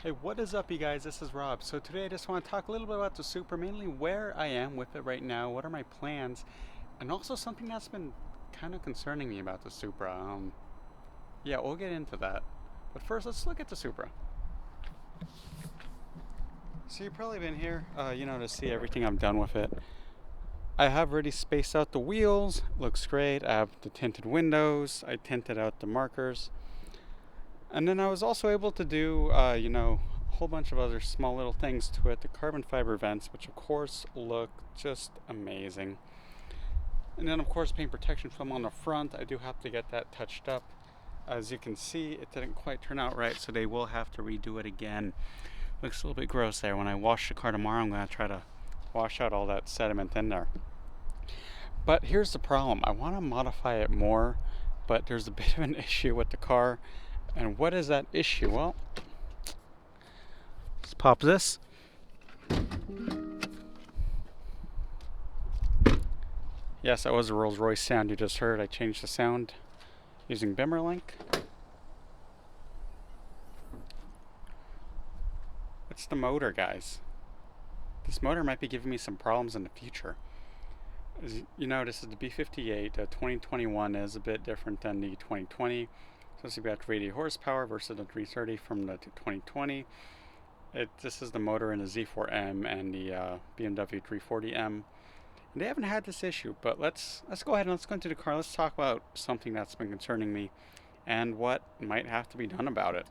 Hey, what is up, you guys? This is Rob. So today I just want to talk a little bit about the Supra, mainly where I am with it right now, what are my plans, and also something that's been kind of concerning me about the Supra. Yeah, we'll get into that. But first, let's look at the Supra. So you've probably been here, to see everything I've done with it. I have already spaced out the wheels. Looks great. I have the tinted windows. I tinted out the markers. And then I was also able to do, a whole bunch of other small little things to it. The carbon fiber vents, which of course look just amazing. And then of course paint protection film on the front. I do have to get that touched up. As you can see, it didn't quite turn out right, so they will have to redo it again. Looks a little bit gross there. When I wash the car tomorrow, I'm going to try to wash out all that sediment in there. But here's the problem. I want to modify it more, but there's a bit of an issue with the car. And what is that issue? Well, let's pop this. Yes, that was a Rolls Royce sound you just heard. I changed the sound using 𝗵𝗪link. It's the motor, guys. This motor might be giving me some problems in the future. As you know, this is the 𝗣𝗿𝗫𝗍. The 2021 is a bit different than the 2020. So it's about 380 horsepower versus the 330 from the 2020. This is the motor in the Z4M and the BMW 340M. And they haven't had this issue, but let's go ahead and let's go into the car. Let's talk about something that's been concerning me and what might have to be done about it.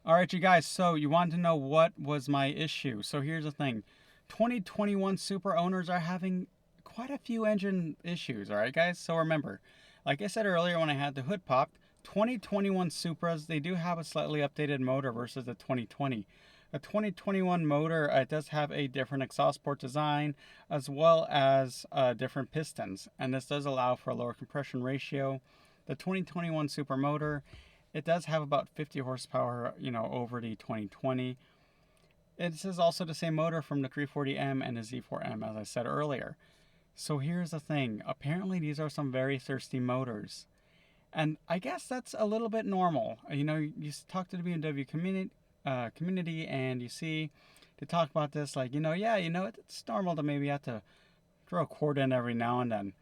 All right, you guys, so you wanted to know what was my issue. So here's the thing. 2021 Supra owners are having quite a few engine issues, all right, guys? So remember, like I said earlier when I had the hood popped, 2021 Supras, they do have a slightly updated motor versus the 2020. The 2021 motor, it does have a different exhaust port design as well as different pistons, and this does allow for a lower compression ratio. The 2021 Supra motor, it does have about 50 horsepower, over the 2020. This is also the same motor from the 340M and the Z4M, as I said earlier. So here's the thing. Apparently these are some very thirsty motors. And I guess that's a little bit normal. You talk to the BMW community and you see they talk about this like, it's normal to maybe have to throw a quart in every now and then.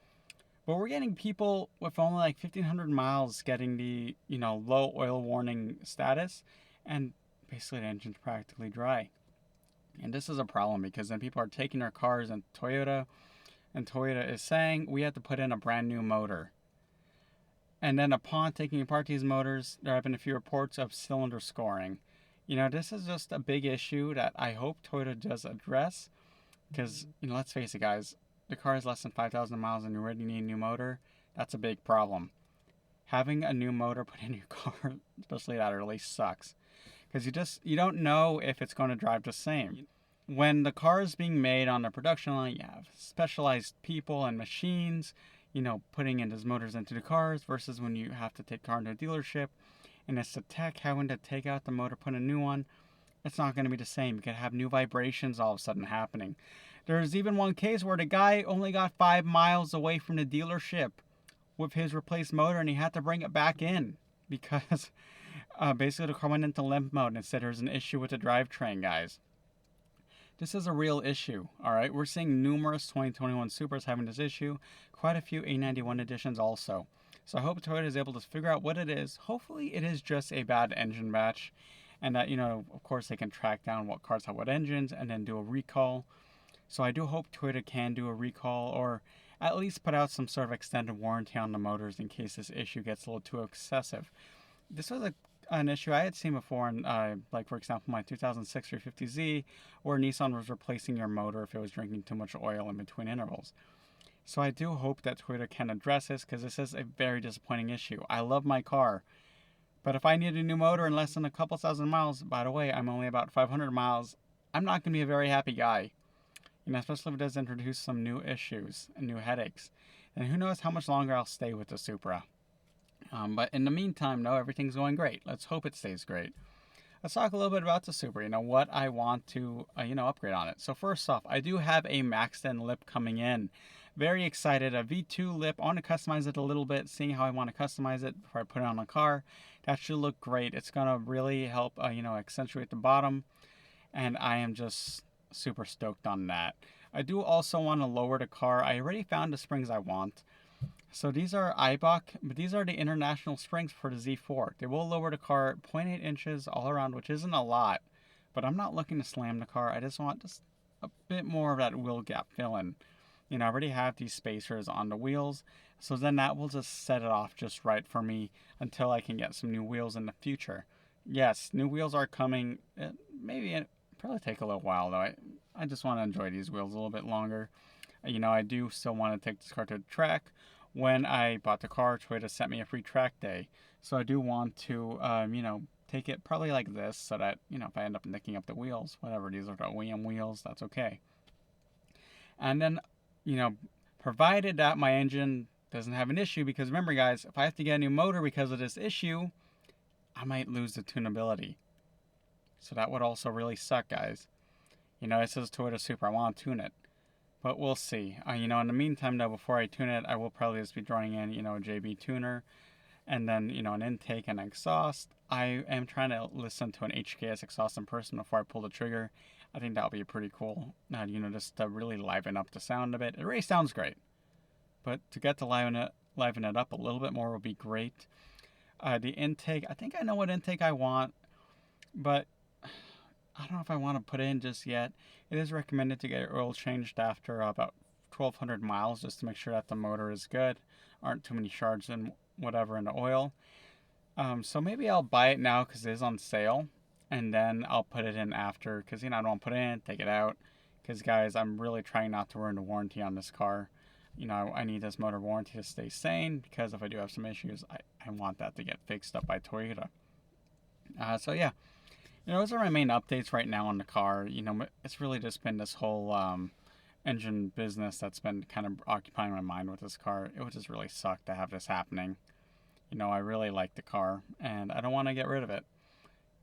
But we're getting people with only like 1,500 miles getting the, low oil warning status, and basically the engine's practically dry. And this is a problem because then people are taking their cars and Toyota is saying we have to put in a brand new motor. And then upon taking apart these motors, there have been a few reports of cylinder scoring. This is just a big issue that I hope Toyota does address. Because, let's face it, guys, the car is less than 5,000 miles and you already need a new motor. That's a big problem. Having a new motor put in your car, especially that early, sucks. Because you don't know if it's going to drive the same. When the car is being made on the production line, you have specialized people and machines putting in those motors into the cars versus when you have to take the car into a dealership and it's the tech having to take out the motor, put a new one. It's not going to be the same. You could have new vibrations all of a sudden happening. There's even one case where the guy only got 5 miles away from the dealership with his replaced motor and he had to bring it back in because basically the car went into limp mode and said there's an issue with the drivetrain, guys. This is a real issue, all right? We're seeing numerous 2021 Supras having this issue, quite a few A91 editions also. So I hope Toyota is able to figure out what it is. Hopefully it is just a bad engine batch, and that, of course they can track down what cars have what engines and then do a recall. So I do hope Toyota can do a recall or at least put out some sort of extended warranty on the motors in case this issue gets a little too excessive. This was an issue I had seen before in, like for example, my 2006 350Z, where Nissan was replacing your motor if it was drinking too much oil in between intervals. So I do hope that Toyota can address this because this is a very disappointing issue. I love my car, but if I need a new motor in less than a couple thousand miles, by the way, I'm only about 500 miles, I'm not going to be a very happy guy. Especially if it does introduce some new issues and new headaches. And who knows how much longer I'll stay with the Supra. But in the meantime, no, everything's going great. Let's hope it stays great. Let's talk a little bit about the Supra, what I want to, upgrade on it. So first off, I do have a maxed in lip coming in. Very excited. A V2 lip. I want to customize it a little bit, seeing how I want to customize it before I put it on the car. That should look great. It's going to really help, accentuate the bottom. And I am just super stoked on that. I do also want to lower the car. I already found the springs I want. So these are 𝗖𝗿, but these are the international springs for the Z4. They will lower the car 0.8 inches all around, which isn't a lot. But I'm not looking to slam the car. I just want just a bit more of that wheel gap fill-in. I already have these spacers on the wheels, so then that will just set it off just right for me until I can get some new wheels in the future. Yes, new wheels are coming. It'll probably take a little while though. I just want to enjoy these wheels a little bit longer. I do still want to take this car to the track. When I bought the car, Toyota sent me a free track day, so I do want to, take it probably like this, so that if I end up nicking up the wheels, whatever, these are the OEM wheels, that's okay. And then provided that my engine doesn't have an issue, because remember guys, if I have to get a new motor because of this issue, I might lose the tunability. So that would also really suck, guys. It says Toyota Supra, I want to tune it. But we'll see. In the meantime though, before I tune it, I will probably just be drawing in, a JB tuner, and then, an intake and exhaust. I am trying to listen to an HKS exhaust in person before I pull the trigger. I think that'll be pretty cool, just to really liven up the sound a bit. It already sounds great, but to get to liven it up a little bit more would be great. The intake, I think I know what intake I want, but I don't know if I want to put in just yet. It is recommended to get your oil changed after about 1,200 miles, just to make sure that the motor is good, aren't too many shards and whatever in the oil. So maybe I'll buy it now because it is on sale, and then I'll put it in after, because I don't want to put it in, take it out, because guys, I'm really trying not to ruin the warranty on this car. I need this motor warranty to stay sane, because if I do have some issues, I want that to get fixed up by Toyota. So yeah, those are my main updates right now on the car. It's really just been this whole engine business that's been kind of occupying my mind with this car. It would just really suck to have this happening. I really like the car, and I don't want to get rid of it.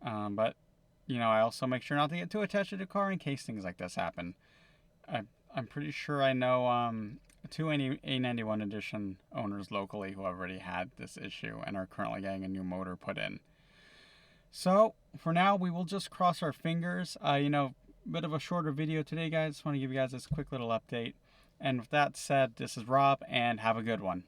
But I also make sure not to get too attached to the car in case things like this happen. I'm pretty sure I know 2 A91 edition owners locally who have already had this issue and are currently getting a new motor put in. So for now, we will just cross our fingers. Bit of a shorter video today, guys. Just want to give you guys this quick little update. And with that said, this is Rob, and have a good one.